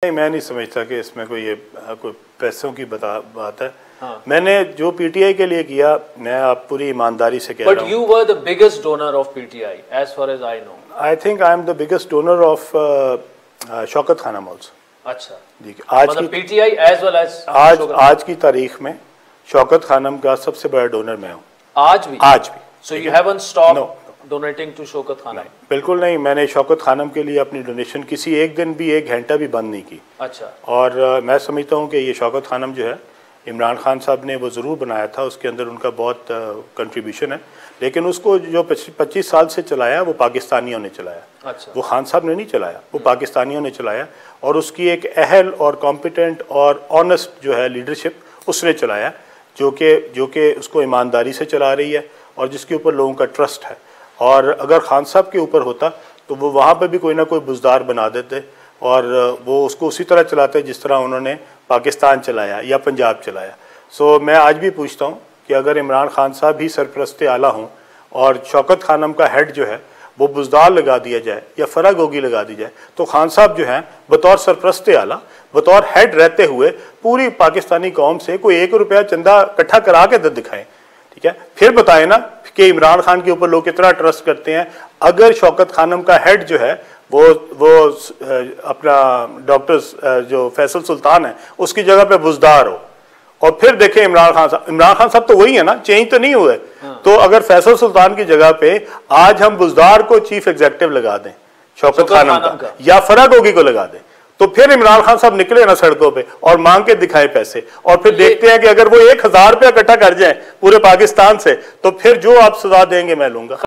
नहीं, मैं नहीं समझता कि इसमें कोई पैसों की बात है। हाँ। मैंने जो पीटीआई के लिए किया, मैं आप पूरी ईमानदारी से कह रहा हूं। But you were the biggest donor of PTI, as far as I know. I think I am the biggest donor of Shaukat Khanam also. अच्छा। आज की PTI as well as आज की तारीख में शौकत खानम का सबसे बड़ा डोनर मैं हूँ। आज भी? आज भी। So you haven't stopped donating to Shaukat Khanam? बिल्कुल नहीं, मैंने शौकत खानम के लिए अपनी डोनेशन किसी एक दिन भी, एक घंटा भी बंद नहीं की। अच्छा। और मैं समझता हूँ कि ये शौकत खानम जो है, इमरान खान साहब ने वो ज़रूर बनाया था, उसके अंदर उनका बहुत कंट्रीब्यूशन है, लेकिन उसको जो 25 साल से चलाया वो पाकिस्तानियों ने चलाया। अच्छा। वो खान साहब ने नहीं चलाया, वो पाकिस्तानियों ने चलाया, और उसकी एक अहल और कॉम्पिटेंट और ऑनेस्ट जो है लीडरशिप उसने चलाया, जो कि उसको ईमानदारी से चला रही है और जिसके ऊपर लोगों का ट्रस्ट है। और अगर खान साहब के ऊपर होता तो वो वहाँ पर भी कोई ना कोई बुजदार बना देते और वो उसको उसी तरह चलाते जिस तरह उन्होंने पाकिस्तान चलाया या पंजाब चलाया। सो मैं आज भी पूछता हूँ कि अगर इमरान खान साहब ही सरपरस्त आला हों और शौकत खानम का हेड जो है वो बुजदार लगा दिया जाए या फरा गोगी लगा दी जाए, तो खान साहब जो हैं बतौर सरपरस्त आला, बतौर हेड रहते हुए पूरी पाकिस्तानी कौम से कोई 1 रुपया चंदा इकट्ठा करा के दिखाएं, ठीक है? फिर बताएं ना कि इमरान खान के ऊपर लोग कितना ट्रस्ट करते हैं। अगर शौकत खानम का हेड जो है वो अपना डॉक्टर जो फैसल सुल्तान है उसकी जगह पे बुजदार हो, और फिर देखें इमरान खान साहब तो वही है ना, चेंज तो नहीं हुए। तो अगर फैसल सुल्तान की जगह पे आज हम बुजदार को चीफ एग्जीक्यूटिव लगा दें शौकत खानम का, या फरा गोगी को लगा दें, तो फिर इमरान खान साहब निकले ना सड़कों पे और मांग के दिखाए पैसे, और फिर देखते हैं कि अगर वो 1000 रुपया इकट्ठा कर जाए पूरे पाकिस्तान से, तो फिर जो आप सजा देंगे मैं लूंगा।